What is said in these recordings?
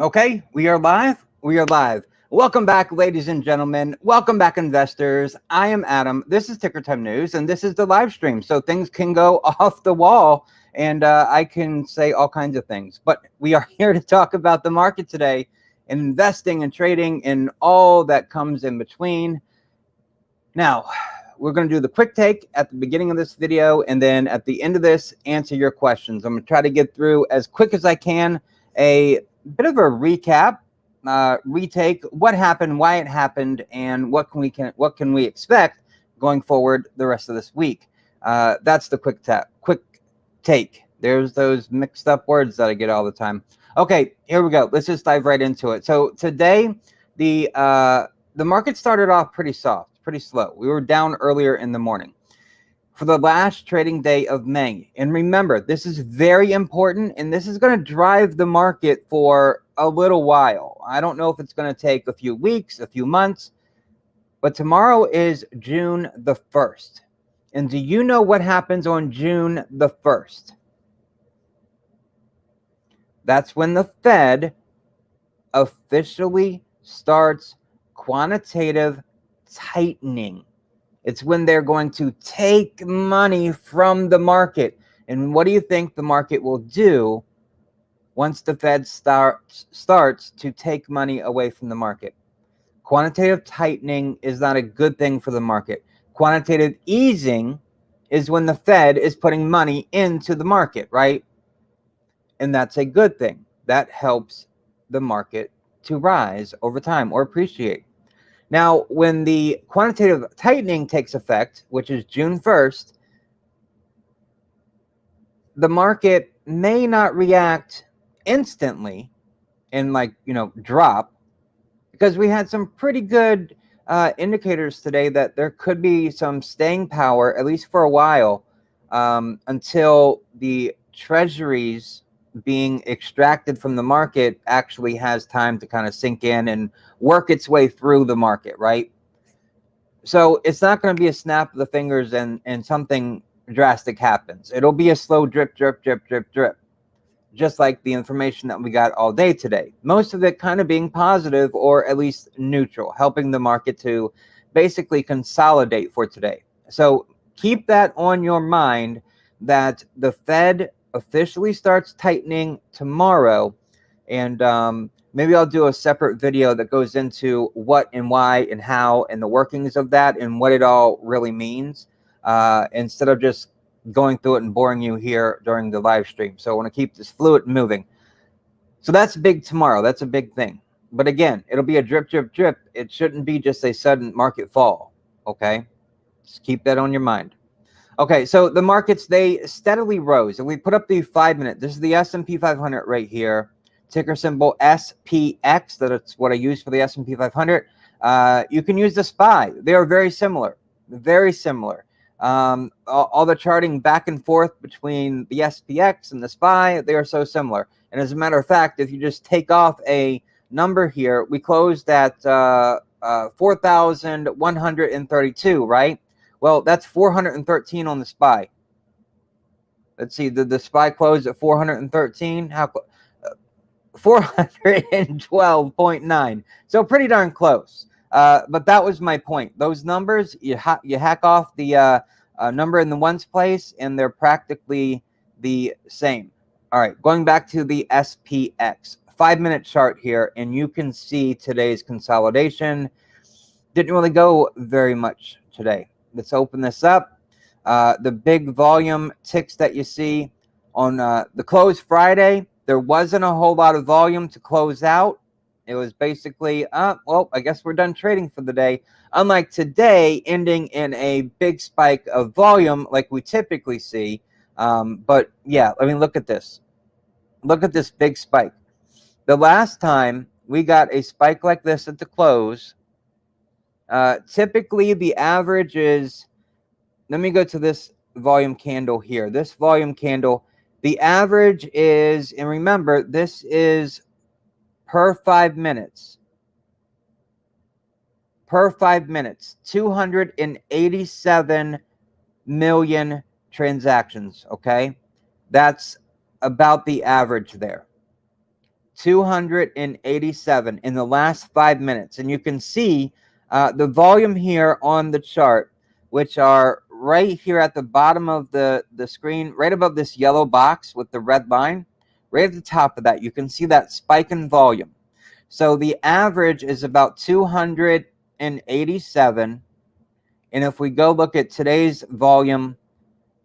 Okay, we are live. We are live. Welcome back, ladies and gentlemen. Welcome back, investors. I am Adam. This is Ticker Time News, and this is the live stream. So things can go off the wall, and I can say all kinds of things. But we are here to talk about the market today, and investing and trading and all that comes in between. Now, we're going to do the quick take at the beginning of this video, and then at the end of this, answer your questions. I'm going to try to get through as quick as I can a bit of a recap, retake, what happened, why it happened, and what can we expect going forward the rest of this week. That's the quick take. There's those mixed up words that I get all the time. Okay, here we go. Let's just dive right into it. So today, the market started off pretty soft, pretty slow. We were down earlier in the morning for the last trading day of May. And remember, this is very important, and this is going to drive the market for a little while. I don't know if it's going to take a few weeks, a few months, but tomorrow is June the 1st. And do you know what happens on June the 1st? That's when the Fed officially starts quantitative tightening. It's when they're going to take money from the market. And what do you think the market will do once the Fed starts to take money away from the market? Quantitative tightening is not a good thing for the market. Quantitative easing is when the Fed is putting money into the market, right? And that's a good thing. That helps the market to rise over time or appreciate. Now, when the quantitative tightening takes effect, which is June 1st, the market may not react instantly and drop, because we had some pretty good indicators today that there could be some staying power, at least for a while, until the treasuries being extracted from the market actually has time to kind of sink in and work its way through the market, right? So it's not going to be a snap of the fingers and something drastic happens. It'll be a slow drip, drip, drip, drip, drip, just like the information that we got all day today. Most of it kind of being positive or at least neutral, helping the market to basically consolidate for today. So keep that on your mind, that the Fed officially starts tightening tomorrow, and maybe I'll do a separate video that goes into what and why and how and the workings of that and what it all really means, instead of just going through it and boring you here during the live stream. So I want to keep this fluid and moving. So that's big tomorrow. That's a big thing. But again, it'll be a drip, drip, drip. It shouldn't be just a sudden market fall. Okay, just keep that on your mind. Okay, so the markets, they steadily rose, and we put up the 5-minute. This is the S&P 500 right here, ticker symbol SPX. That's what I use for the S&P 500. You can use the SPY. They are very similar, very similar. All the charting back and forth between the SPX and the SPY, they are so similar. And as a matter of fact, if you just take off a number here, we closed at 4,132, right? Well, that's 413 on the SPY. Let's see, did the SPY close at 413? 412.9. So pretty darn close. But that was my point. Those numbers, you hack off the number in the ones place, and they're practically the same. All right, going back to the SPX. 5-minute chart here, and you can see today's consolidation. Didn't really go very much today. Let's open this up. The big volume ticks that you see on the close Friday, there wasn't a whole lot of volume to close out. It was basically, well, I guess we're done trading for the day. Unlike today, ending in a big spike of volume like we typically see. But yeah, I mean, look at this. Look at this big spike. The last time we got a spike like this at the close, typically the average is, let me go to this volume candle here. This volume candle, the average is, and remember, this is per 5 minutes. Per 5 minutes, 287 million transactions, okay? That's about the average there. 287 in the last 5 minutes. And you can see the volume here on the chart, which are right here at the bottom of the screen, right above this yellow box with the red line. Right at the top of that, you can see that spike in volume. So the average is about 287. And if we go look at today's volume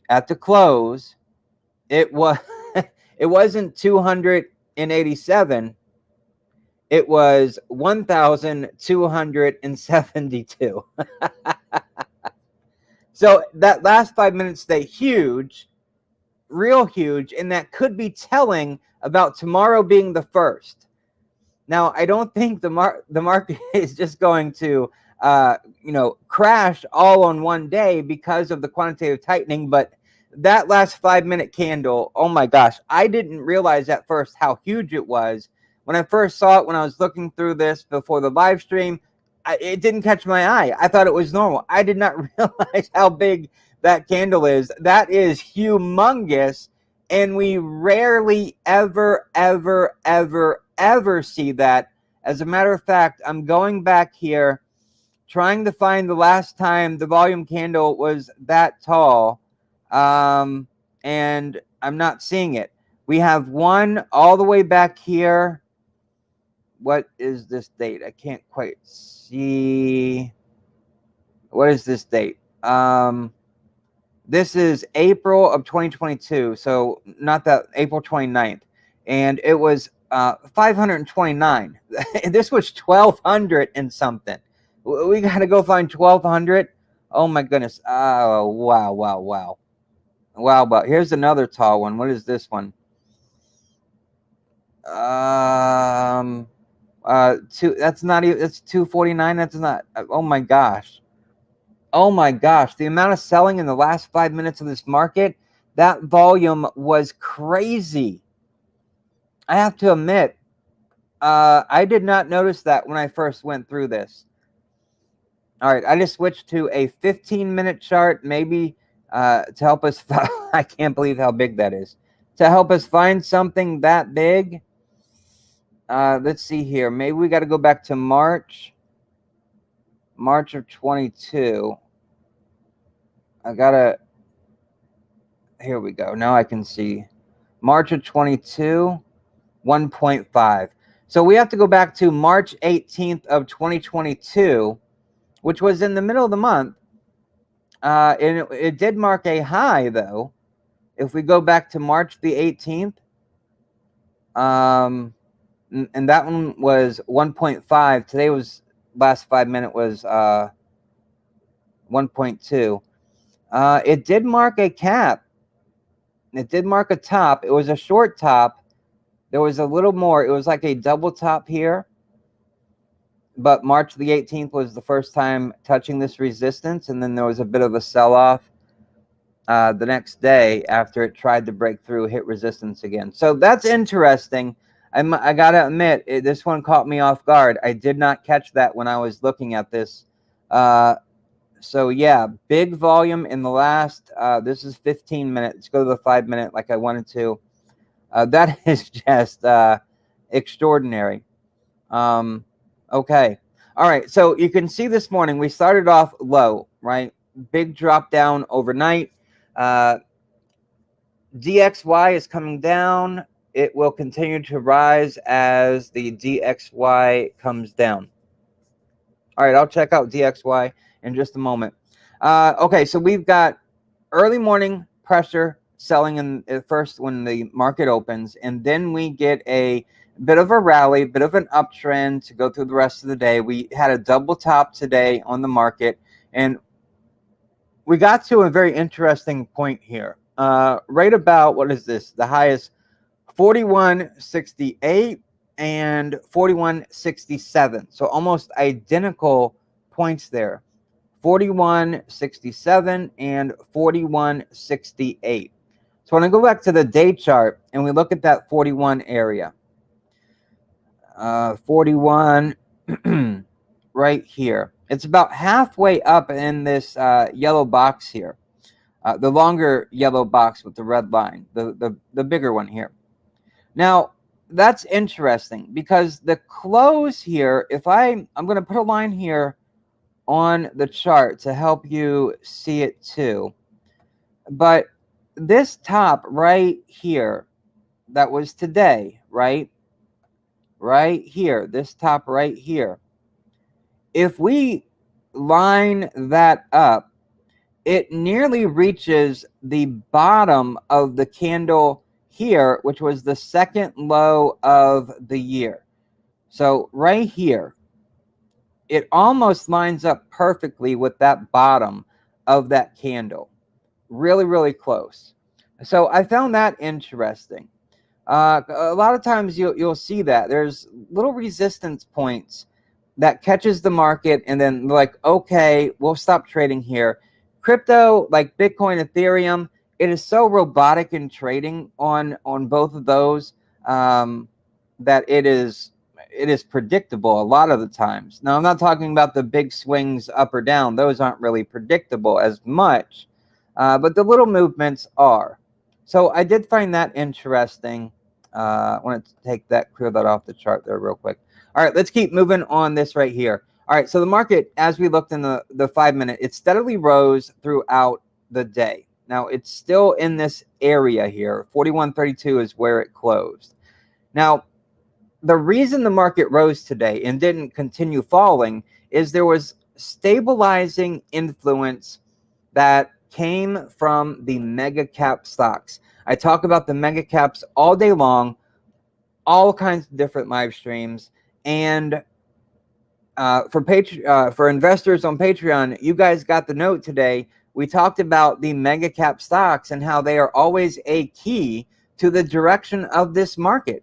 at the close, it wasn't 287. It was 1,272. So that last 5 minutes stay huge, real huge, and that could be telling about tomorrow being the first. Now, I don't think the market is just going to crash all on one day because of the quantitative tightening, but that last 5 minute candle, oh my gosh, I didn't realize at first how huge it was. When I first saw it, when I was looking through this before the live stream, it didn't catch my eye. I thought it was normal. I did not realize how big that candle is. That is humongous, and we rarely ever see that. As a matter of fact, I'm going back here trying to find the last time the volume candle was that tall, and I'm not seeing it. We have one all the way back here. What is this date? I can't quite see. What is this date? This is April of 2022, so not that, April 29th. And it was 529. This was 1,200 and something. We got to go find 1,200. Oh my goodness. Oh, wow. But here's another tall one. What is this one? That's not even, that's 249. That's not, oh my gosh. The amount of selling in the last 5 minutes of this market, that volume was crazy. I have to admit, I did not notice that when I first went through this. All right, I just switched to a 15-minute chart, maybe to help us, I can't believe how big that is. To help us find something that big. Let's see here. Maybe we got to go back to March of 22. Here we go. Now I can see March of 22, 1.5. So we have to go back to March 18th of 2022, which was in the middle of the month. And it did mark a high, though. If we go back to March the 18th, and that one was 1.5. Today was, last 5 minute was 1.2. It did mark a cap. It did mark a top. It was a short top. There was a little more. It was like a double top here. But March the 18th was the first time touching this resistance. And then there was a bit of a sell-off the next day after it tried to break through, hit resistance again. So that's interesting. I got to admit, this one caught me off guard. I did not catch that when I was looking at this. So yeah, big volume in the last, this is 15 minutes. Let's go to the 5 minute like I wanted to. That is just extraordinary. Okay. All right. So you can see this morning, we started off low, right? Big drop down overnight. DXY is coming down. It will continue to rise as the DXY comes down. All right. I'll check out DXY in just a moment. Okay, so we've got early morning pressure selling in first when the market opens, and then we get a bit of a rally, bit of an uptrend to go through the rest of the day. We had a double top today on the market, and we got to a very interesting point here. Right about, what is this? The high is 41.68 and 41.67. So almost identical points there. 41.67 and 41.68. So when I go back to the day chart and we look at that 41 area, 41 right here, it's about halfway up in this yellow box here, the longer yellow box with the red line, the bigger one here. Now, that's interesting because the close here, if I'm going to put a line here on the chart to help you see it too. But this top right here, that was today, right? Right here, this top right here. If we line that up, it nearly reaches the bottom of the candle here, which was the second low of the year. So right here, it almost lines up perfectly with that bottom of that candle. Really, really close. So I found that interesting. A lot of times you'll see that there's little resistance points that catches the market, and then like, okay, we'll stop trading here. Crypto, like Bitcoin, Ethereum, it is so robotic in trading on both of those that it is predictable a lot of the times. Now, I'm not talking about the big swings up or down; those aren't really predictable as much, but the little movements are. So I did find that interesting. I want to clear that off the chart there real quick. All right, let's keep moving on this right here. All right, so the market, as we looked in the 5 minute, it steadily rose throughout the day. Now, it's still in this area here. 41.32 is where it closed. Now, the reason the market rose today and didn't continue falling is there was stabilizing influence that came from the mega cap stocks. I talk about the mega caps all day long, all kinds of different live streams. And for investors on Patreon, you guys got the note today. We talked about the mega cap stocks and how they are always a key to the direction of this market.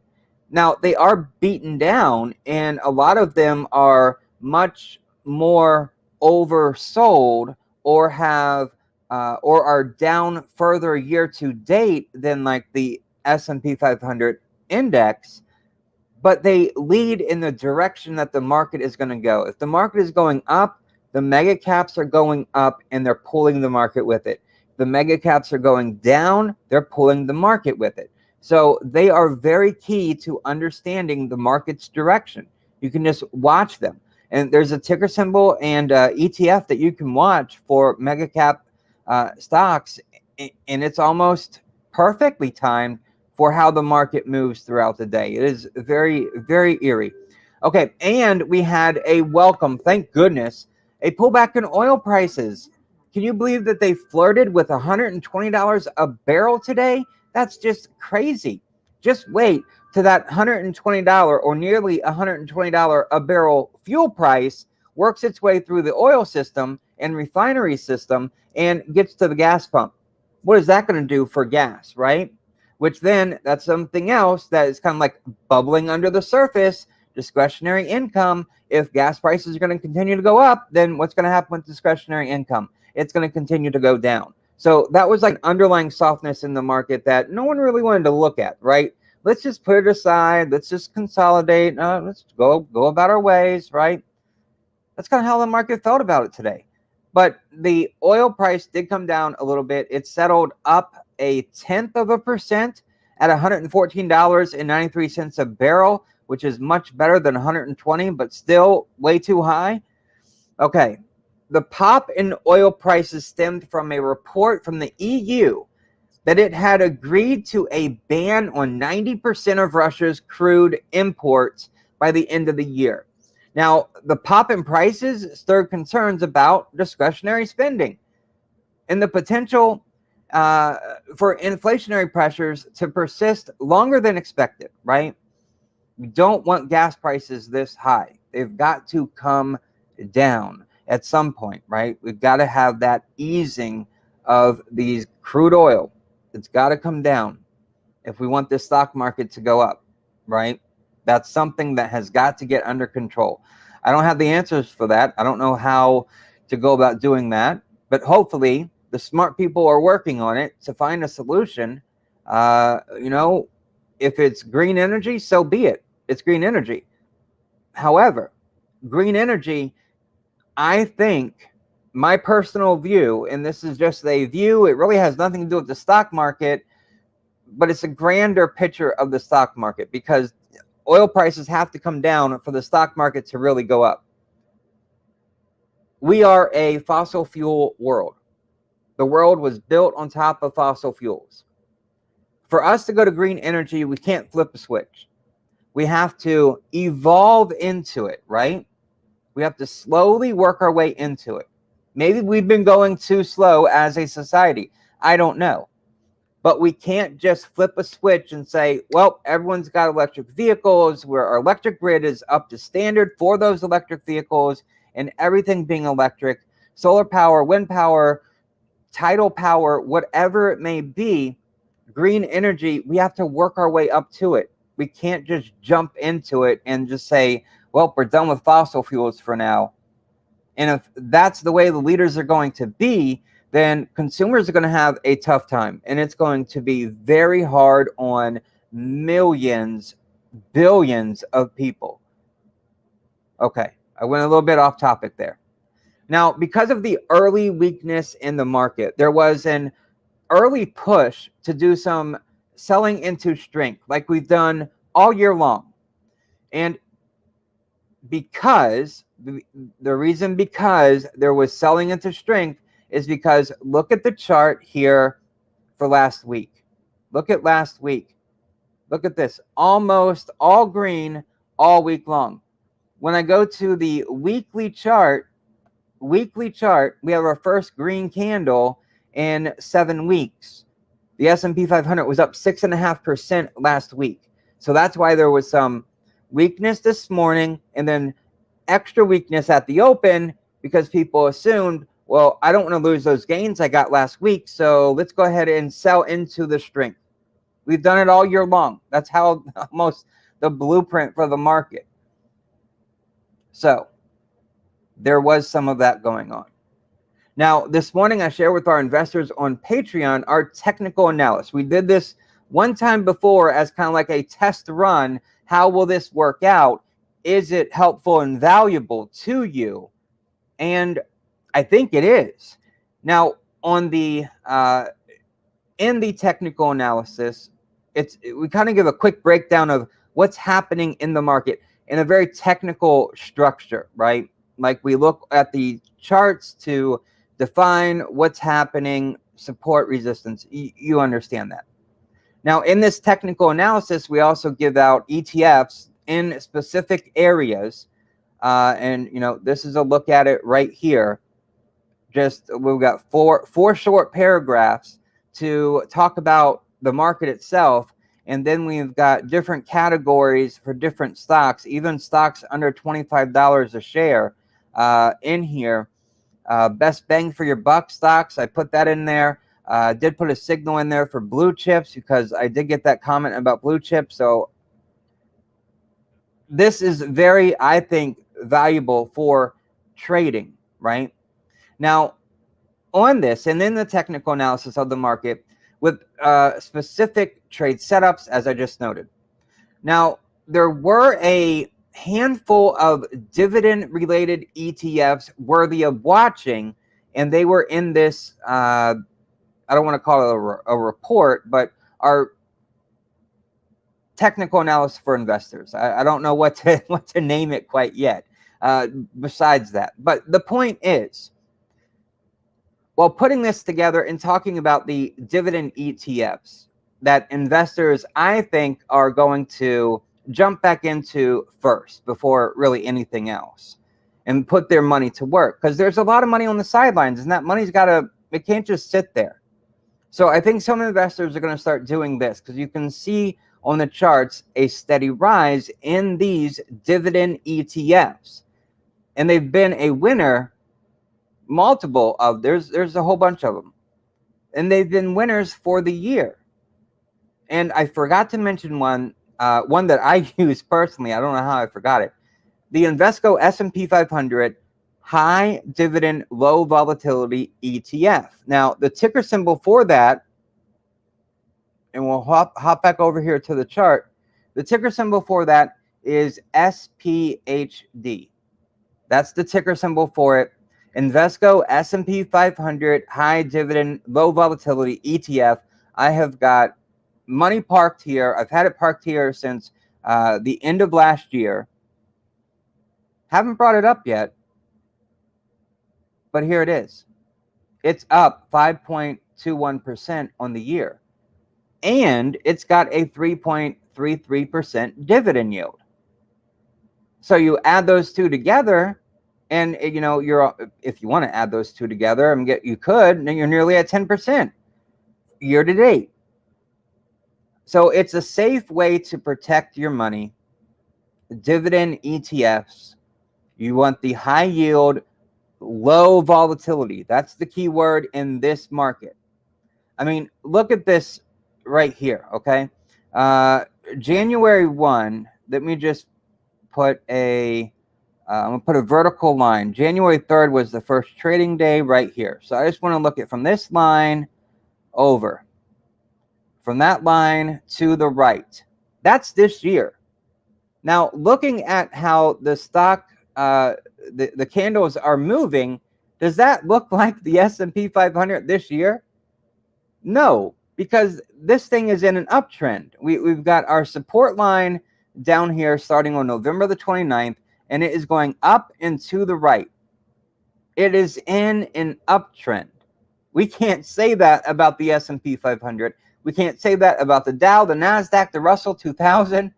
Now, they are beaten down, and a lot of them are much more oversold or have or are down further year to date than like the S&P 500 index, but they lead in the direction that the market is going to go. If the market is going up, the mega caps are going up and they're pulling the market with it. The mega caps are going down, they're pulling the market with it. So they are very key to understanding the market's direction. You can just watch them. And there's a ticker symbol and ETF that you can watch for mega cap stocks, and it's almost perfectly timed for how the market moves throughout the day. It is very, very eerie. Okay, and we had a welcome, thank goodness, a pullback in oil prices. Can you believe that they flirted with $120 a barrel today? That's just crazy. Just wait till that $120 or nearly $120 a barrel fuel price works its way through the oil system and refinery system and gets to the gas pump. What is that going to do for gas, right? Which then, that's something else that is kind of like bubbling under the surface, discretionary income. If gas prices are going to continue to go up, then what's going to happen with discretionary income? It's going to continue to go down. So that was like underlying softness in the market that no one really wanted to look at, right? Let's just put it aside. Let's just consolidate. Let's go about our ways, right? That's kind of how the market felt about it today. But the oil price did come down a little bit. It settled up 0.1% at $114.93 a barrel, which is much better than 120, but still way too high. Okay, the pop in oil prices stemmed from a report from the EU that it had agreed to a ban on 90% of Russia's crude imports by the end of the year. Now, the pop in prices stirred concerns about discretionary spending and the potential for inflationary pressures to persist longer than expected, right? We don't want gas prices this high. They've got to come down at some point, right? We've got to have that easing of these crude oil. It's got to come down if we want the stock market to go up, right? That's something that has got to get under control. I don't have the answers for that. I don't know how to go about doing that, but hopefully the smart people are working on it to find a solution. If it's green energy, so be it. It's green energy. However, green energy, I think, my personal view, and this is just a view, it really has nothing to do with the stock market. but it's a grander picture of the stock market because oil prices have to come down for the stock market to really go up. We are a fossil fuel world. The world was built on top of fossil fuels. For us to go to green energy, we can't flip a switch. We have to evolve into it, right? We have to slowly work our way into it. Maybe we've been going too slow as a society. I don't know. But we can't just flip a switch and say, well, everyone's got electric vehicles, where our electric grid is up to standard for those electric vehicles and everything being electric, solar power, wind power, tidal power, whatever it may be, green energy, we have to work our way up to it. We can't just jump into it and just say, well, we're done with fossil fuels for now. And if that's the way the leaders are going to be, then consumers are going to have a tough time. And it's going to be very hard on millions, billions of people. Okay, I went a little bit off topic there. Now, because of the early weakness in the market, there was an early push to do some selling into strength like we've done all year long. And because the reason because there was selling into strength is because look at the chart here for last week. Look at last week. Look at this. Almost all green all week long. When I go to the weekly chart, we have our first green candle in 7 weeks. The S&P 500 was up 6.5% last week. So that's why there was some weakness this morning and then extra weakness at the open because people assumed, well, I don't want to lose those gains I got last week, so let's go ahead and sell into the strength. We've done it all year long. That's how almost the blueprint for the market. So there was some of that going on. Now, this morning I shared with our investors on Patreon our technical analysis. We did this one time before as kind of like a test run. How will this work out? Is it helpful and valuable to you? And I think it is. Now, on the in the technical analysis, we kind of give a quick breakdown of what's happening in the market in a very technical structure, right? Like we look at the charts to define what's happening, support, resistance. You understand that. Now, in this technical analysis, we also give out ETFs in specific areas. And, you know, this is a look at it right here. Just we've got four short paragraphs to talk about the market itself. And then we've got different categories for different stocks, even stocks under $25 a share in here. Best bang for your buck stocks, I put that in there. Did put a signal in there for blue chips because I did get that comment about blue chips. So this is very, I think, valuable for trading, right? Now, on this and in the technical analysis of the market with specific trade setups, as I just noted. Now, there were a handful of dividend-related ETFs worthy of watching, and they were in this, I don't want to call it a report, but our technical analysis for investors. I don't know what to name it quite yet besides that. But the point is, while putting this together and talking about the dividend ETFs that investors, I think, are going to jump back into first before really anything else and put their money to work, because there's a lot of money on the sidelines and that money's it can't just sit there. So I think some investors are going to start doing this because you can see on the charts a steady rise in these dividend ETFs, and they've been a winner. Multiple of there's a whole bunch of them, and they've been winners for the year. And I forgot to mention one that I use personally. I don't know how I forgot it. The Invesco S&P 500 high dividend, low volatility ETF. Now, the ticker symbol for that, and we'll hop back over here to the chart. The ticker symbol for that is SPHD. That's the ticker symbol for it. Invesco S&P 500 high dividend, low volatility ETF. I have got money parked here. I've had it parked here since the end of last year. Haven't brought it up yet, but here it is. It's up 5.21% on the year, and it's got a 3.33% dividend yield. So you add those two together, and you know, if you want to add those two together, you could, and then you're nearly at 10% year to date. So it's a safe way to protect your money. Dividend ETFs. You want the high yield, low volatility. That's the key word in this market. I mean, look at this right here, okay? January 1, let me just put I'm going to put a vertical line. January 3rd was the first trading day right here. So I just want to look at from this line over. From that line to the right. That's this year. Now, looking at how the stock, the candles are moving, does that look like the S&P 500 this year? No, because this thing is in an uptrend. We've got our support line down here starting on November the 29th, and it is going up and to the right. It is in an uptrend. We can't say that about the S&P 500. We can't say that about the Dow, the NASDAQ, the Russell 2000.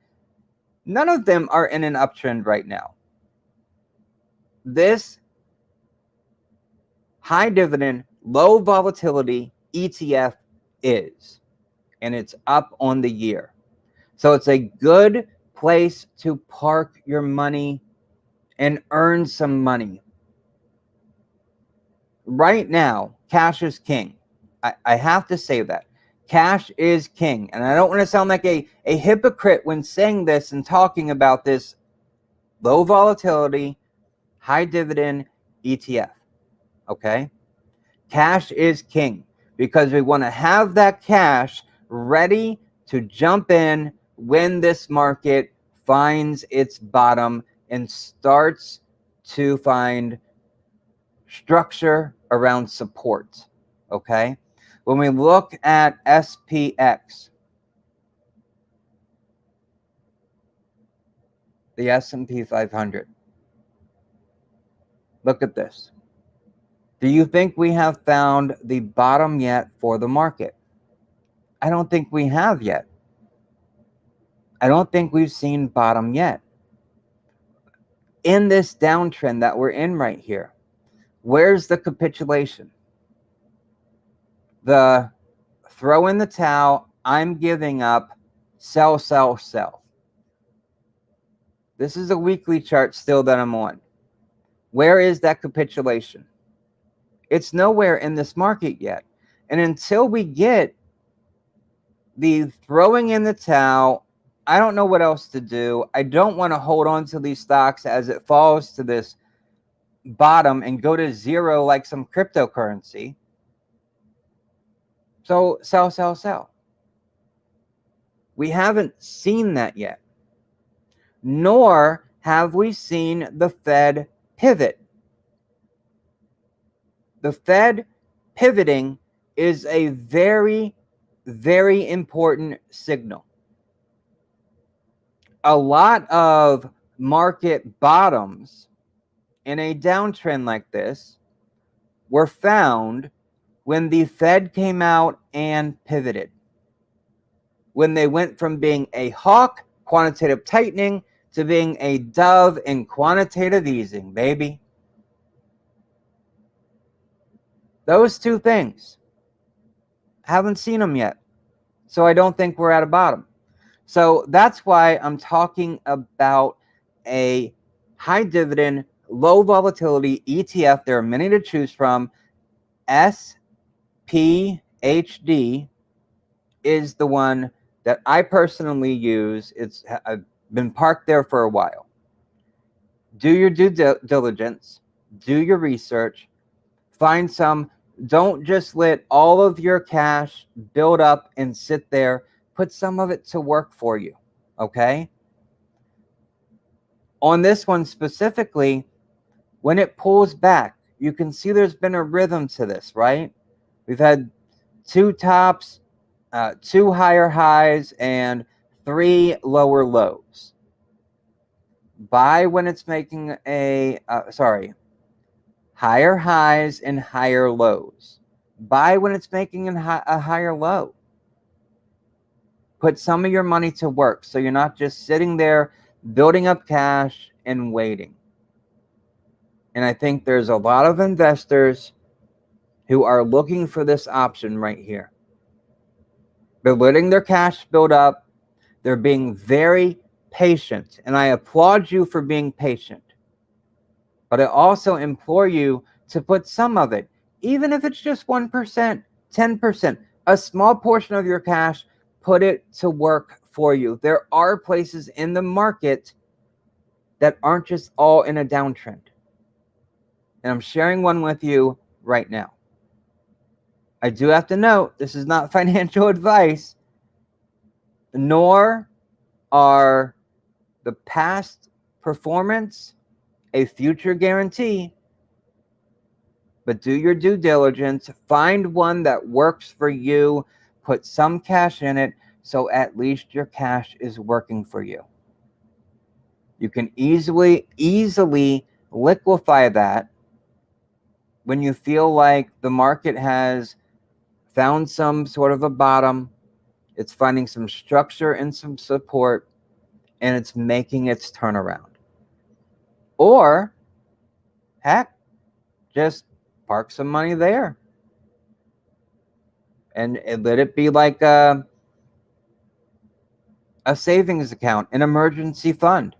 None of them are in an uptrend right now. This high dividend, low volatility ETF is, and it's up on the year. So it's a good place to park your money and earn some money. Right now, cash is king. I have to say that. Cash is king. And I don't want to sound like a hypocrite when saying this and talking about this low volatility, high dividend ETF. Okay? Cash is king because we want to have that cash ready to jump in when this market finds its bottom and starts to find structure around support. Okay? When we look at SPX, the S&P 500, look at this. Do you think we have found the bottom yet for the market? I don't think we have yet. I don't think we've seen bottom yet. In this downtrend that we're in right here, where's the capitulation? The throw in the towel, I'm giving up, sell, sell, sell. This is a weekly chart still that I'm on. Where is that capitulation? It's nowhere in this market yet. And until we get the throwing in the towel, I don't know what else to do. I don't want to hold on to these stocks as it falls to this bottom and go to zero like some cryptocurrency. So sell, sell, sell. We haven't seen that yet. Nor have we seen the Fed pivot. The Fed pivoting is a very, very important signal. A lot of market bottoms in a downtrend like this were found when the Fed came out and pivoted. When they went from being a hawk, quantitative tightening, to being a dove in quantitative easing, baby. Those two things. Haven't seen them yet. So I don't think we're at a bottom. So that's why I'm talking about a high dividend, low volatility ETF. There are many to choose from. SPHD is the one that I personally use. I've been parked there for a while. Do your due diligence. Do your research. Find some. Don't just let all of your cash build up and sit there. Put some of it to work for you, okay? On this one specifically, when it pulls back, you can see there's been a rhythm to this, right? We've had two tops, 2 higher highs and 3 lower lows. Buy when it's making higher highs and higher lows. Buy when it's making a higher low. Put some of your money to work so you're not just sitting there building up cash and waiting. And I think there's a lot of investors who are looking for this option right here. They're letting their cash build up. They're being very patient. And I applaud you for being patient. But I also implore you to put some of it, even if it's just 1%, 10%, a small portion of your cash, put it to work for you. There are places in the market that aren't just all in a downtrend. And I'm sharing one with you right now. I do have to note, this is not financial advice, nor are the past performance a future guarantee. But do your due diligence, find one that works for you, put some cash in it, so at least your cash is working for you. You can easily liquefy that when you feel like the market has found some sort of a bottom, it's finding some structure and some support, and it's making its turnaround. Or, heck, just park some money there and let it be like a savings account, an emergency fund.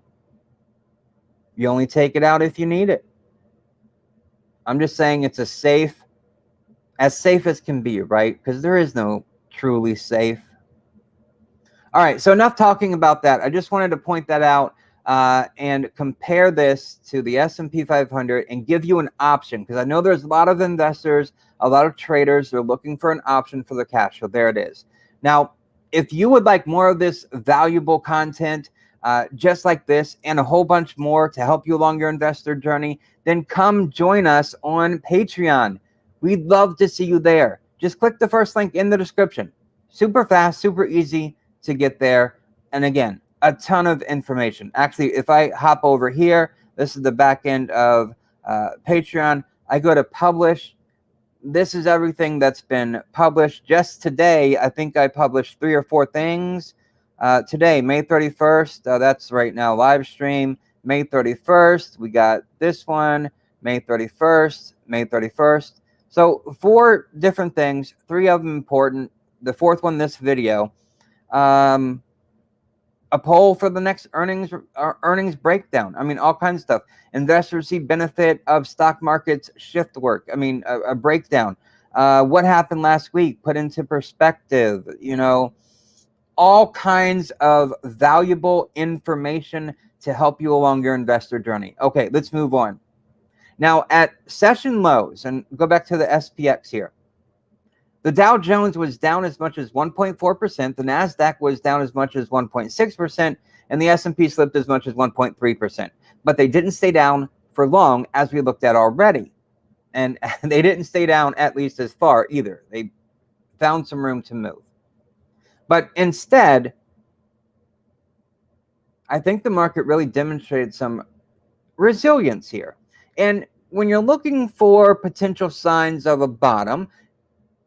You only take it out if you need it. I'm just saying it's as safe as can be, right? Because there is no truly safe. All right, so enough talking about that. I just wanted to point that out and compare this to the S&P 500 and give you an option, because I know there's a lot of investors, a lot of traders, they're looking for an option for their cash. So there it is. Now, if you would like more of this valuable content, just like this and a whole bunch more to help you along your investor journey, then come join us on Patreon. We'd love to see you there. Just click the first link in the description. Super fast, super easy to get there. And again, a ton of information. Actually, if I hop over here, this is the back end of Patreon. I go to publish. This is everything that's been published. Just today, I think I published 3 or 4 things. Today, May 31st, that's right now live stream. May 31st, we got this one, May 31st, May 31st. So 4 different things, 3 of them important. The 4th one, this video. A poll for the next earnings breakdown. I mean, all kinds of stuff. Investors see benefit of stock markets shift work. I mean, a breakdown. What happened last week? Put into perspective. You know, all kinds of valuable information to help you along your investor journey. Okay, let's move on. Now, at session lows, and go back to the SPX here. The Dow Jones was down as much as 1.4%. The NASDAQ was down as much as 1.6%. And the S&P slipped as much as 1.3%. But they didn't stay down for long, as we looked at already. And they didn't stay down at least as far either. They found some room to move. But instead, I think the market really demonstrated some resilience here. And when you're looking for potential signs of a bottom,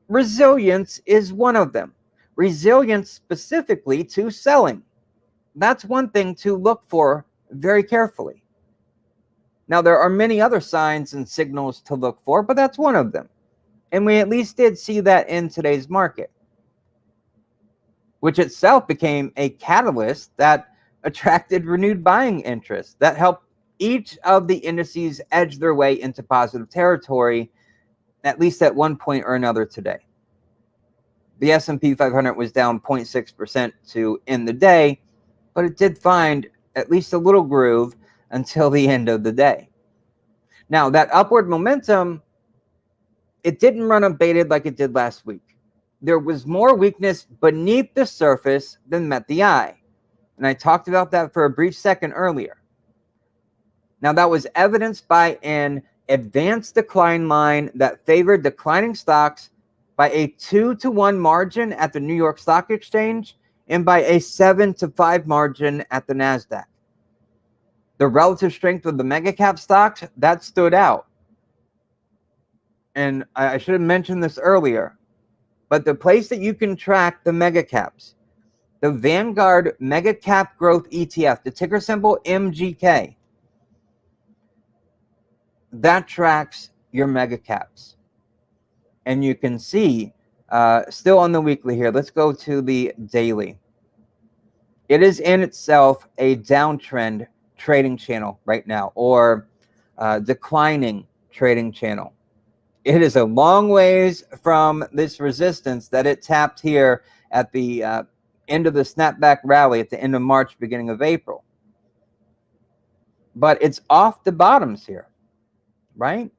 resilience is one of them. Resilience specifically to selling. That's one thing to look for very carefully. Now, there are many other signs and signals to look for, but that's one of them. And we at least did see that in today's market, which itself became a catalyst that attracted renewed buying interest that helped each of the indices edge their way into positive territory, at least at one point or another today. The S&P 500 was down 0.6% to end the day, but it did find at least a little groove until the end of the day. Now, that upward momentum, it didn't run unabated like it did last week. There was more weakness beneath the surface than met the eye. And I talked about that for a brief second earlier. Now, that was evidenced by an advanced decline line that favored declining stocks by a 2-to-1 margin at the New York Stock Exchange and by a 7-to-5 margin at the NASDAQ. The relative strength of the mega cap stocks, that stood out. And I should have mentioned this earlier, but the place that you can track the mega caps, the Vanguard Mega Cap Growth ETF, the ticker symbol MGK, that tracks your mega caps. And you can see, still on the weekly here, let's go to the daily. It is in itself a downtrend trading channel right now, or declining trading channel. It is a long ways from this resistance that it tapped here at the end of the snapback rally at the end of March, beginning of April. But it's off the bottoms here, right?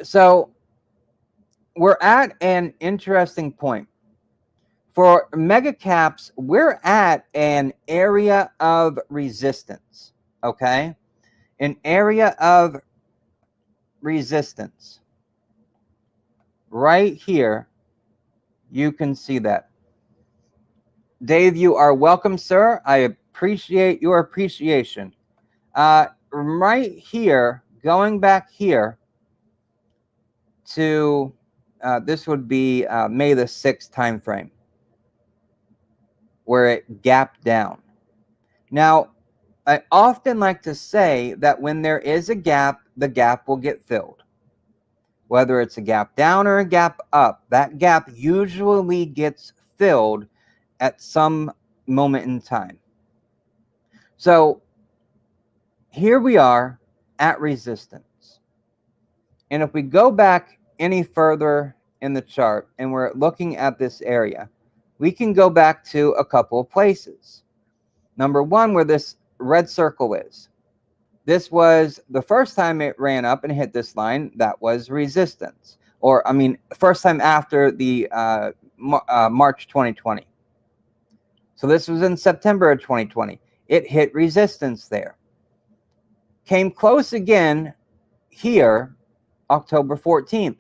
So we're at an interesting point. For mega caps, we're at an area of resistance, okay? An area of resistance. Right here, you can see that. Dave, you are welcome, sir. I appreciate your appreciation. Right here, going back here to, this would be May the 6th time frame, where it gapped down. Now, I often like to say that when there is a gap, the gap will get filled. Whether it's a gap down or a gap up, that gap usually gets filled at some moment in time. So here we are at resistance. And if we go back any further in the chart and we're looking at this area, we can go back to a couple of places. Number one, where this red circle is. This was the first time it ran up and hit this line. That was resistance. Or, I mean, first time after the March 2020. So this was in September of 2020. It hit resistance there. Came close again here, October 14th.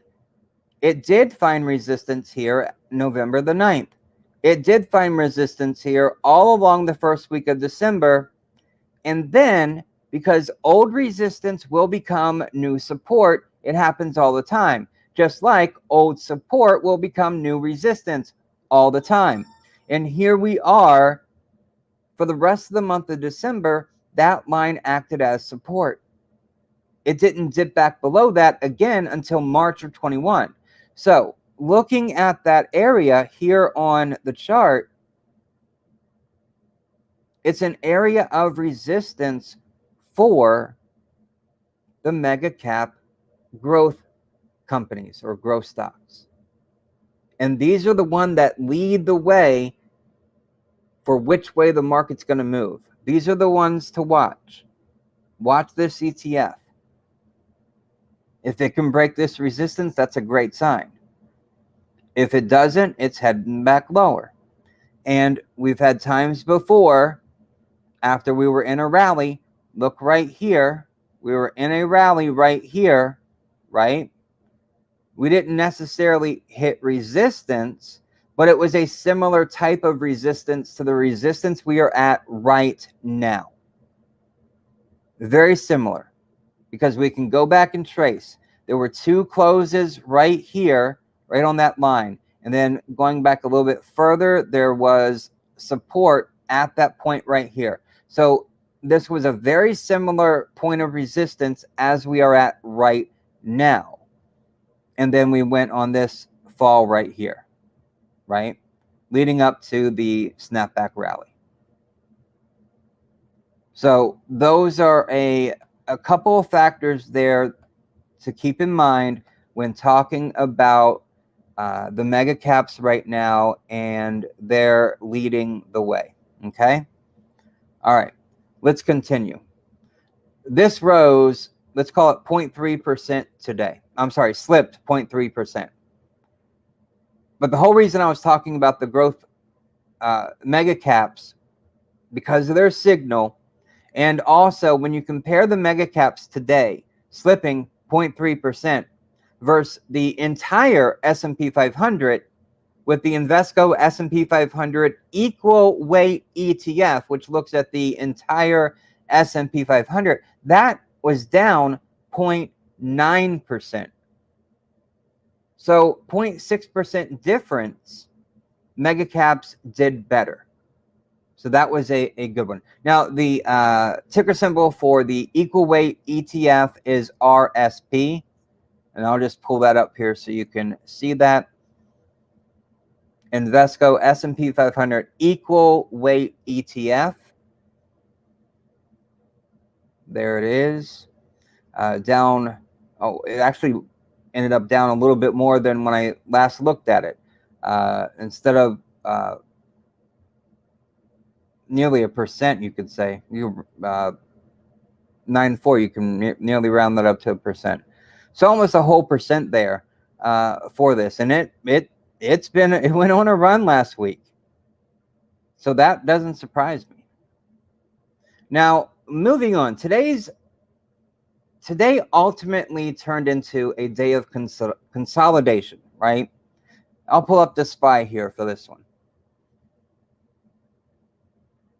It did find resistance here, November the 9th. It did find resistance here all along the first week of December. And then, because old resistance will become new support, it happens all the time. Just like old support will become new resistance all the time. And here we are, for the rest of the month of December, that line acted as support. It didn't dip back below that again until March of 21. So, looking at that area here on the chart, it's an area of resistance for the mega cap growth companies or growth stocks. And these are the ones that lead the way for which way the market's going to move. These are the ones to watch. Watch this ETF. If it can break this resistance, that's a great sign. If it doesn't, it's heading back lower. And we've had times before, after we were in a rally, look right here. We were in a rally right here, right? We didn't necessarily hit resistance, but it was a similar type of resistance to the resistance we are at right now. Very similar, because we can go back and trace. There were two closes right here, right on that line. And then going back a little bit further, there was support at that point right here. So this was a very similar point of resistance as we are at right now. And then we went on this fall right here, right? Leading up to the snapback rally. So those are a couple of factors there to keep in mind when talking about the mega caps right now, and they're leading the way. Okay. All right. Let's continue. This rose, let's call it 0.3% today. I'm sorry, slipped 0.3%. But the whole reason I was talking about the growth mega caps, because of their signal, and also when you compare the mega caps today, slipping 0.3% versus the entire S&P 500 with the Invesco S&P 500 equal weight ETF, which looks at the entire S&P 500, that was down 0.9%. So 0.6% difference, mega caps did better. So that was a good one. Now, the ticker symbol for the equal weight ETF is RSP. And I'll just pull that up here so you can see that. Invesco S&P 500 equal weight ETF. There it is. Down. Oh, it actually ended up down a little bit more than when I last looked at it. Instead of nearly 1%, you could say. 9.4, you can nearly round that up to 1%. So almost a whole percent there for this, and it went on a run last week. So that doesn't surprise me. Now, moving on, today ultimately turned into a day of consolidation, right? I'll pull up the SPY here for this one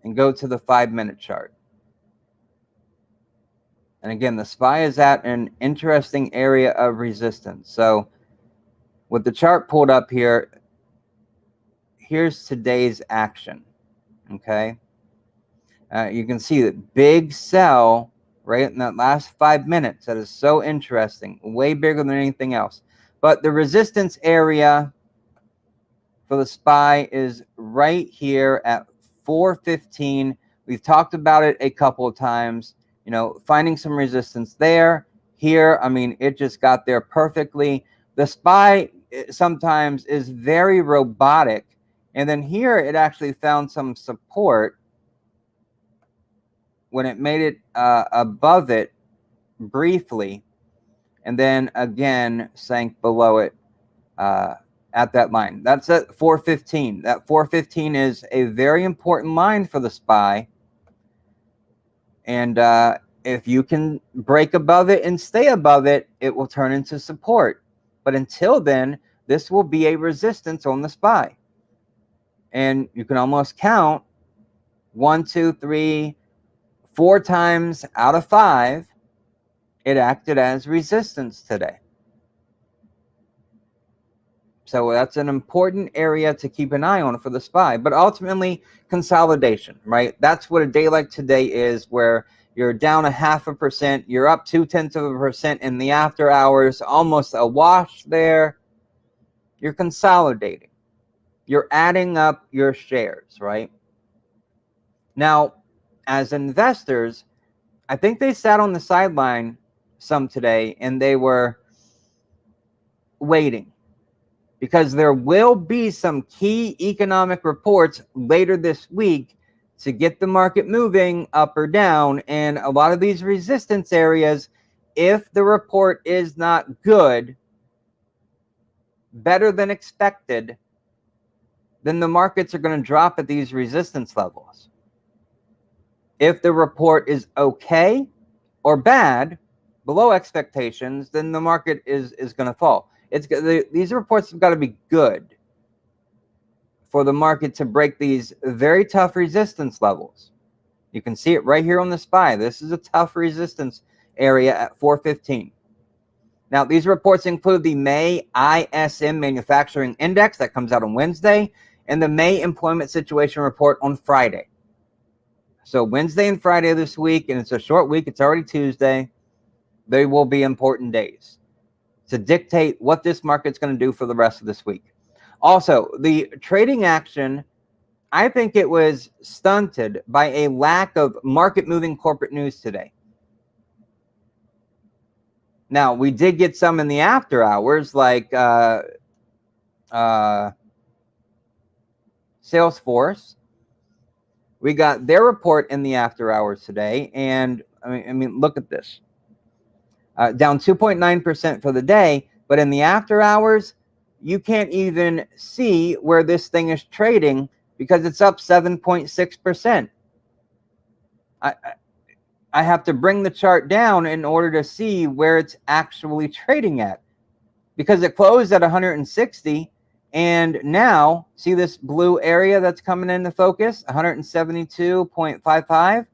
and go to the 5-minute chart. And again, the SPY is at an interesting area of resistance. So with the chart pulled up here, here's today's action, okay? You can see that big sell right in that last 5 minutes. That is so interesting, way bigger than anything else. But the resistance area for the SPY is right here at 415. We've talked about it a couple of times, you know, finding some resistance there. Here, I mean, it just got there perfectly. The SPY sometimes is very robotic. And then here it actually found some support when it made it above it briefly, and then again sank below it at that line. That's at 415. That 415 is a very important line for the SPY. And if you can break above it and stay above it, it will turn into support. But until then, this will be a resistance on the SPY. And you can almost count 1, 2, 3, 4 times out of 5, it acted as resistance today. So that's an important area to keep an eye on for the SPY. But ultimately, consolidation, right? That's what a day like today is, where you're down 0.5%, you're up 0.2% in the after hours, almost a wash there. You're consolidating. You're adding up your shares, right? Now, as investors, I think they sat on the sideline some today and they were waiting, because there will be some key economic reports later this week to get the market moving up or down. And a lot of these resistance areas, if the report is not good, better than expected, then the markets are going to drop at these resistance levels. If the report is okay or bad, below expectations, then the market is going to fall. These reports have got to be good for the market to break these very tough resistance levels. You can see it right here on the SPY. This is a tough resistance area at 415. Now, these reports include the May ISM Manufacturing Index that comes out on Wednesday, and the May Employment Situation Report on Friday. So Wednesday and Friday this week, and it's a short week. It's already Tuesday. They will be important days to dictate what this market's going to do for the rest of this week. Also, the trading action, I think it was stunted by a lack of market-moving corporate news today. Now, we did get some in the after hours, like Salesforce. We got their report in the after hours today, and I mean, look at this. Down 2.9% for the day, but in the after hours, you can't even see where this thing is trading because it's up 7.6%. I have to bring the chart down in order to see where it's actually trading at. because it closed at 160. And now, see this blue area that's coming into focus, 172.55?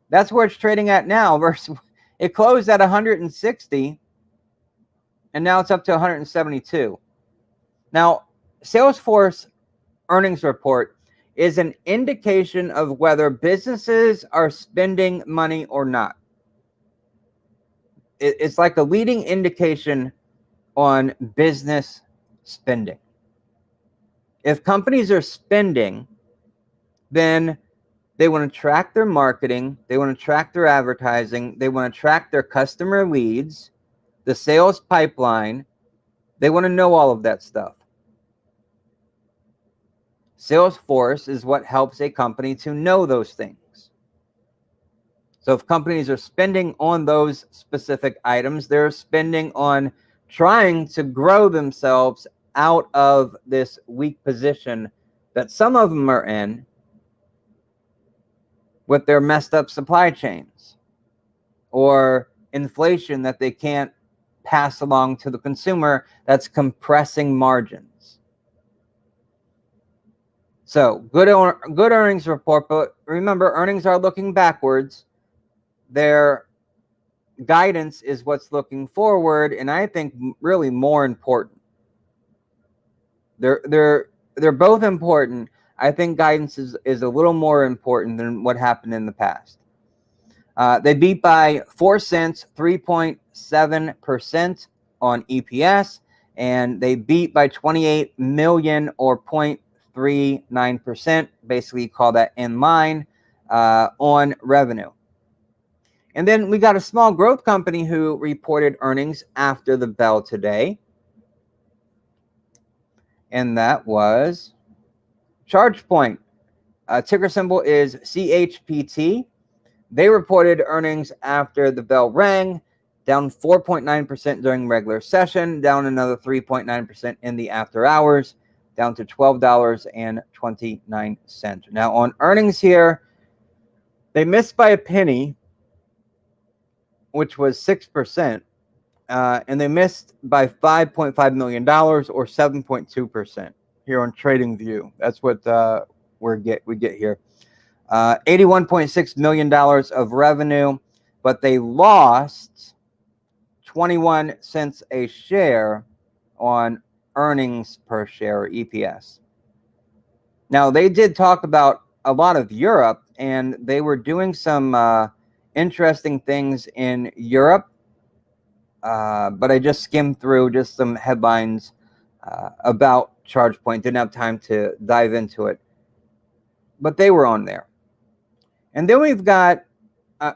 That's where it's trading at now versus it closed at 160, and now it's up to 172. Now, Salesforce earnings report is an indication of whether businesses are spending money or not. It's like a leading indication on business spending. If companies are spending, then they want to track their marketing, they want to track their advertising, they want to track their customer leads, the sales pipeline. They want to know all of that stuff. Salesforce is what helps a company to know those things. So if companies are spending on those specific items, they're spending on trying to grow themselves out of this weak position that some of them are in with their messed up supply chains or inflation that they can't pass along to the consumer that's compressing margins. So good earnings report, but remember, earnings are looking backwards. Their guidance is what's looking forward, and I think really more important. They're both important. I think guidance is a little more important than what happened in the past. They beat by 4 cents, 3.7% on EPS, and they beat by 28 million or 0.39%. Basically, call that in line on revenue. And then we got a small growth company who reported earnings after the bell today. And that was ChargePoint. Ticker symbol is CHPT. They reported earnings after the bell rang, down 4.9% during regular session, down another 3.9% in the after hours, down to $12.29. Now on earnings here, they missed by a penny, which was 6%, and they missed by $5.5 million or 7.2% here on TradingView. That's what we get here. $81.6 million of revenue, but they lost 21 cents a share on earnings per share, EPS. Now, they did talk about a lot of Europe, and they were doing some interesting things in Europe, but I just skimmed through just some headlines about ChargePoint. Didn't have time to dive into it, but they were on there. And then we've got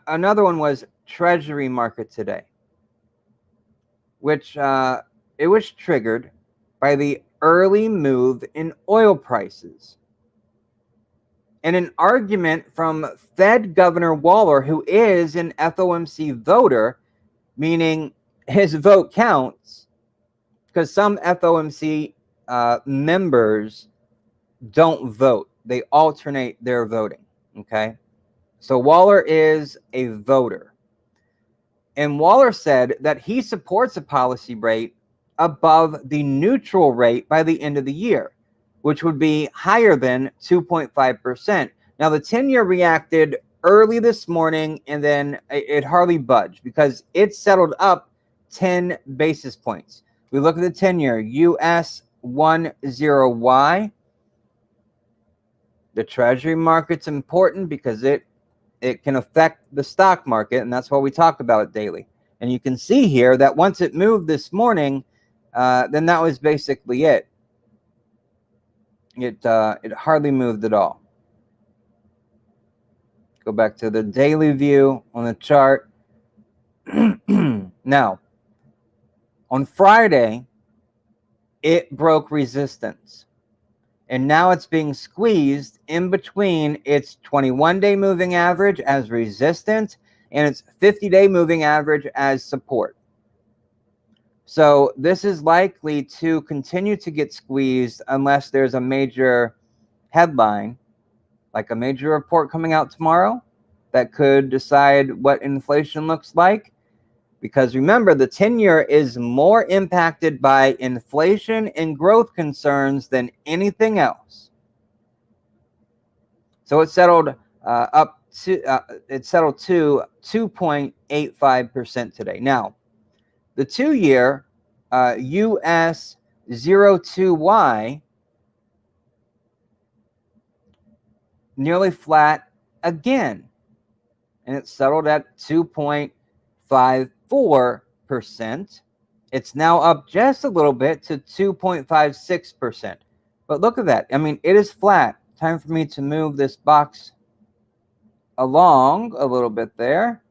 another one was Treasury market today, which it was triggered by the early move in oil prices. And an argument from Fed Governor Waller, who is an FOMC voter, meaning his vote counts, because some FOMC members don't vote. They alternate their voting, okay? So Waller is a voter. And Waller said that he supports a policy rate above the neutral rate by the end of the year, which would be higher than 2.5%. Now, the 10-year reacted early this morning, and then it hardly budged because it settled up 10 basis points. We look at the 10-year US 10Y. The Treasury market's important because it can affect the stock market, and that's why we talk about it daily. And you can see here that once it moved this morning, then that was basically it. It hardly moved at all. Go back to the daily view on the chart. Now, on Friday, it broke resistance. And now it's being squeezed in between its 21-day moving average as resistance and its 50-day moving average as support. So this is likely to continue to get squeezed unless there's a major headline, like a major report coming out tomorrow that could decide what inflation looks like. because remember, the 10-year is more impacted by inflation and growth concerns than anything else. So it settled to 2.85% today. Now, the 2-year US 02Y nearly flat again, and it settled at 2.54%. It's now up just a little bit to 2.56%. But look at that. I mean, it is flat. Time for me to move this box along a little bit there.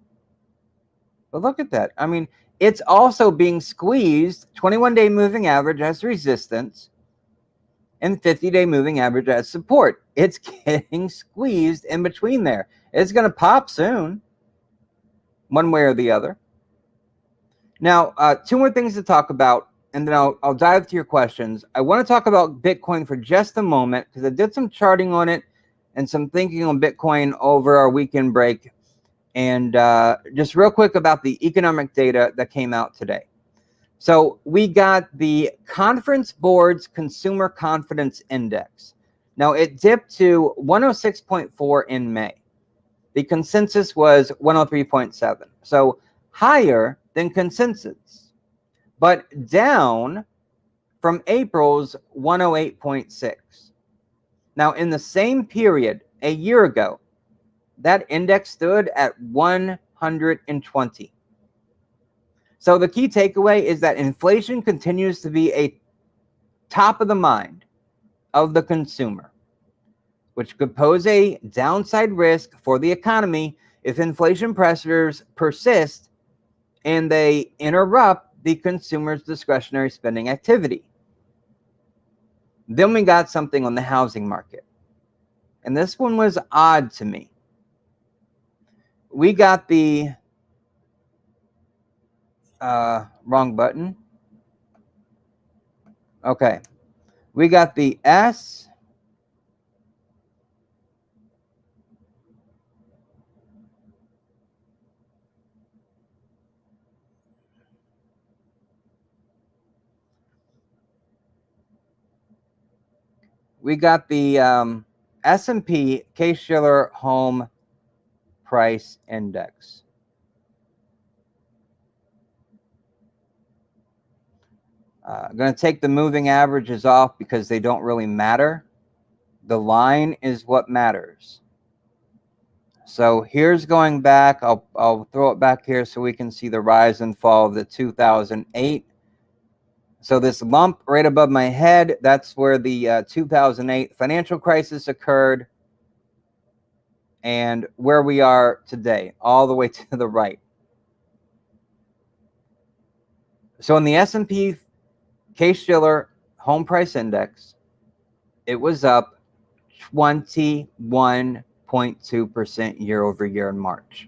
But look at that. I mean, it's also being squeezed. 21-day moving average as resistance and 50-day moving average as support. It's getting squeezed in between there. It's going to pop soon, one way or the other. Now, two more things to talk about, and then I'll dive to your questions. I want to talk about Bitcoin for just a moment because I did some charting on it and some thinking on Bitcoin over our weekend break. And just real quick about the economic data that came out today. So we got the Conference Board's Consumer Confidence Index. Now, it dipped to 106.4 in May. The consensus was 103.7. So higher than consensus, but down from April's 108.6. Now, in the same period a year ago, that index stood at 120. So the key takeaway is that inflation continues to be a top of the mind of the consumer, which could pose a downside risk for the economy if inflation pressures persist and they interrupt the consumer's discretionary spending activity. Then we got something on the housing market. And this one was odd to me. We got the wrong button. Okay. We got the S. We got the S&P Case-Shiller Home Price Index. I'm going to take the moving averages off because they don't really matter. The line is what matters. So here's going back. I'll throw it back here so we can see the rise and fall of the 2008. So this lump right above my head, that's where the 2008 financial crisis occurred, and where we are today, all the way to the right. So in the S&P Case-Shiller Home Price Index, it was up 21.2% year over year in March.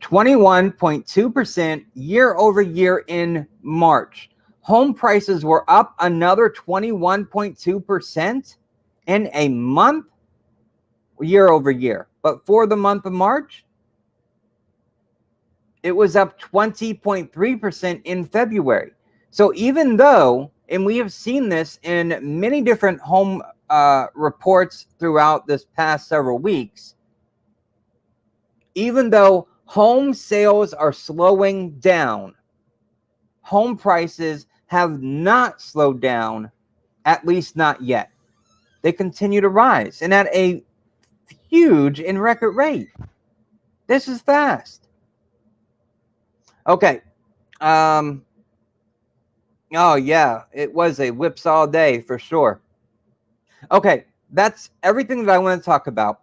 21.2% year over year in March. Home prices were up another 21.2% in a month, year over year. But for the month of March, it was up 20.3% in February. So even though, and we have seen this in many different home reports throughout this past several weeks, even though home sales are slowing down, home prices have not slowed down, at least not yet. They continue to rise, and at a huge and record rate. This is fast. Okay. Oh, yeah. It was a whipsaw day for sure. Okay. That's everything that I want to talk about.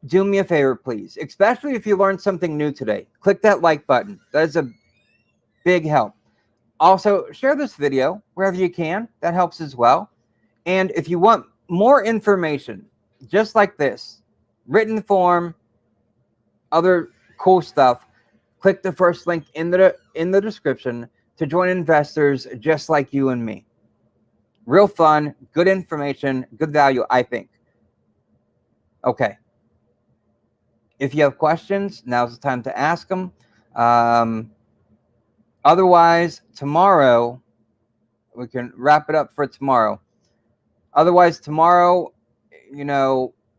Do me a favor, please. Especially if you learned something new today. Click that like button. That is a big help. Also, share this video wherever you can. That helps as well. And if you want more information, just like this, written form, other cool stuff, click the first link in the description to join investors just like you and me. Real fun, good information, good value, I think. Okay. If you have questions, now's the time to ask them. Otherwise, tomorrow, we can wrap it up for tomorrow. Otherwise, tomorrow,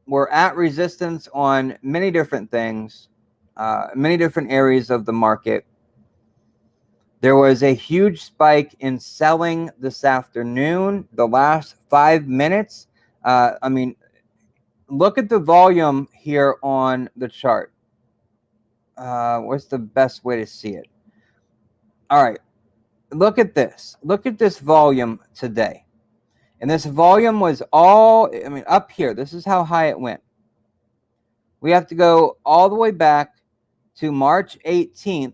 we're at resistance on many different things, many different areas of the market. There was a huge spike in selling this afternoon, the last 5 minutes. Look at the volume here on the chart. What's the best way to see it? All right, look at this. Look at this volume today. And this volume was all, up here. This is how high it went. We have to go all the way back to March 18th.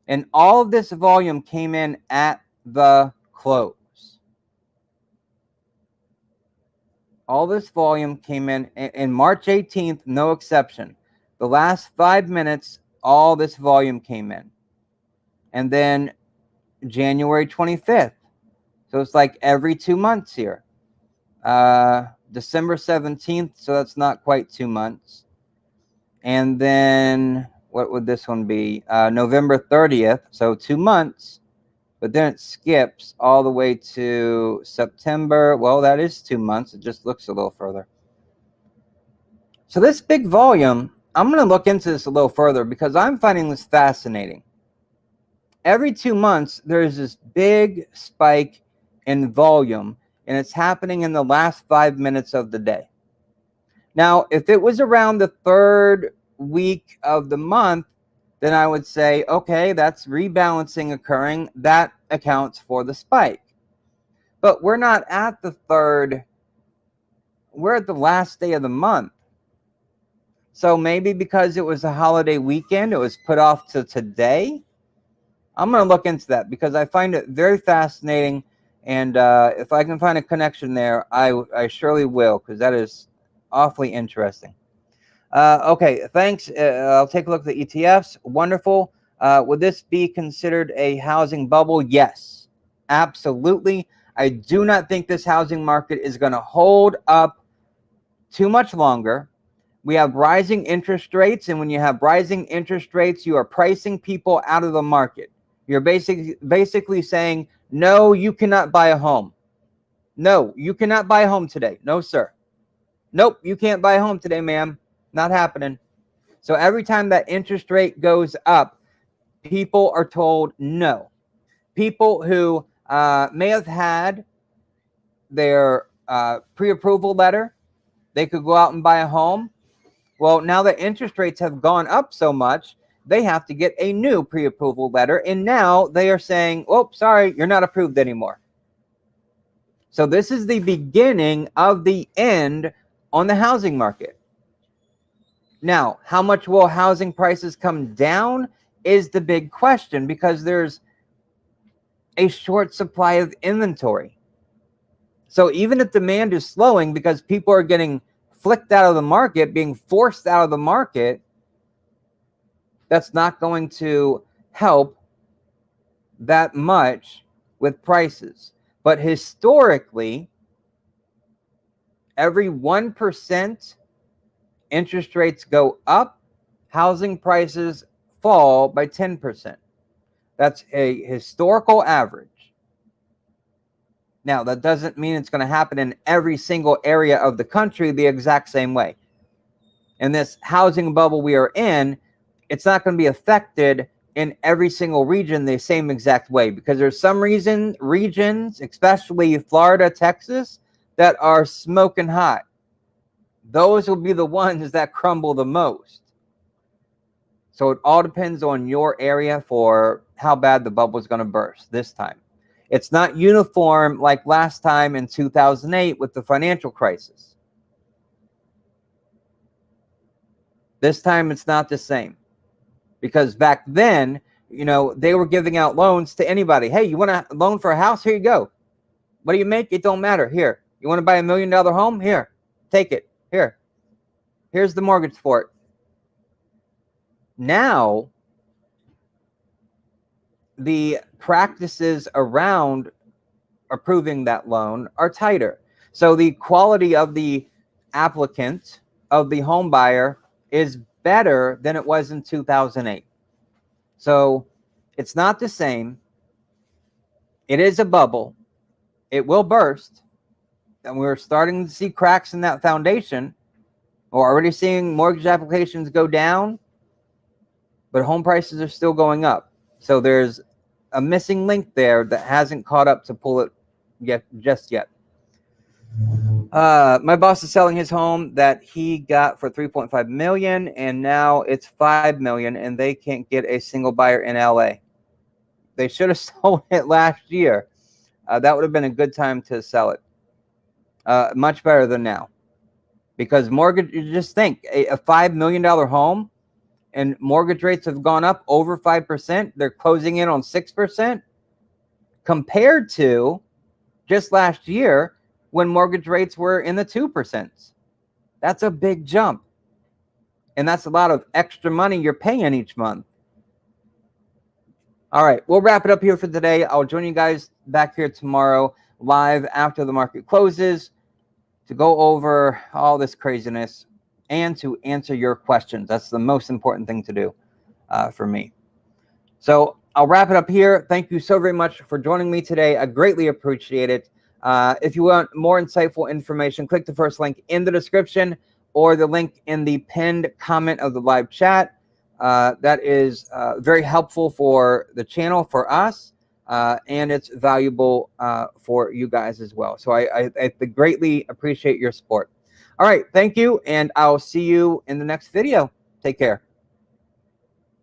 And all of this volume came in at the close. All this volume came in March 18th, no exception. The last 5 minutes, all this volume came in. And then January 25th. So it's like every 2 months here. December 17th, so that's not quite 2 months. And then what would this one be? November 30th, so 2 months. But then it skips all the way to September. Well, that is 2 months. It just looks a little further. So this big volume, I'm going to look into this a little further because I'm finding this fascinating. Every 2 months, there's this big spike in volume, and it's happening in the last 5 minutes of the day. Now, if it was around the third week of the month, then I would say, okay, that's rebalancing occurring. That accounts for the spike. But we're not at the third. We're at the last day of the month. So maybe because it was a holiday weekend, it was put off to today. I'm going to look into that because I find it very fascinating. And if I can find a connection there, I surely will, because that is awfully interesting. Okay, thanks. I'll take a look at the ETFs. Wonderful. Would this be considered a housing bubble? Yes, absolutely. I do not think this housing market is going to hold up too much longer. We have rising interest rates, and when you have rising interest rates, you are pricing people out of the market. You're basically saying, no, you cannot buy a home. No, you cannot buy a home today. No, sir. Nope, you can't buy a home today, ma'am. Not happening. So every time that interest rate goes up, people are told no. People who may have had their pre-approval letter, they could go out and buy a home. Well, now that interest rates have gone up so much, they have to get a new pre-approval letter. And now they are saying, oh, sorry, you're not approved anymore. So this is the beginning of the end on the housing market. Now, how much will housing prices come down is the big question, because there's a short supply of inventory. So even if demand is slowing because people are getting flicked out of the market, being forced out of the market, that's not going to help that much with prices. But historically, every 1% interest rates go up, housing prices fall by 10%. That's a historical average. Now, that doesn't mean it's going to happen in every single area of the country the exact same way. In this housing bubble we are in, it's not going to be affected in every single region the same exact way, because there's some regions, especially Florida, Texas, that are smoking hot. Those will be the ones that crumble the most. So it all depends on your area for how bad the bubble is going to burst this time. It's not uniform like last time in 2008 with the financial crisis. This time it's not the same. Because back then, they were giving out loans to anybody. Hey, you want a loan for a house? Here you go. What do you make? It don't matter. Here. You want to buy $1 million home? Here. Take it. Here. Here's the mortgage for it. Now, the practices around approving that loan are tighter. So the quality of the applicant, of the home buyer, is better than it was in 2008. So it's not the same. It is a bubble. It will burst. And we're starting to see cracks in that foundation. We're already seeing mortgage applications go down, but home prices are still going up. So there's a missing link there that hasn't caught up to pull it just yet. My boss is selling his home that he got for $3.5 million, and now it's $5 million, and they can't get a single buyer in LA. They should have sold it last year. That would have been a good time to sell it. Much better than now, because mortgage. You just think a $5 million home, and mortgage rates have gone up over 5%. They're closing in on 6%, compared to just last year when mortgage rates were in the 2%. That's a big jump. And that's a lot of extra money you're paying each month. All right, we'll wrap it up here for today. I'll join you guys back here tomorrow live after the market closes to go over all this craziness and to answer your questions. That's the most important thing to do for me. So I'll wrap it up here. Thank you so very much for joining me today. I greatly appreciate it. If you want more insightful information, click the first link in the description or the link in the pinned comment of the live chat. That is very helpful for the channel, for us, and it's valuable for you guys as well. So I greatly appreciate your support. All right, thank you, and I'll see you in the next video. Take care.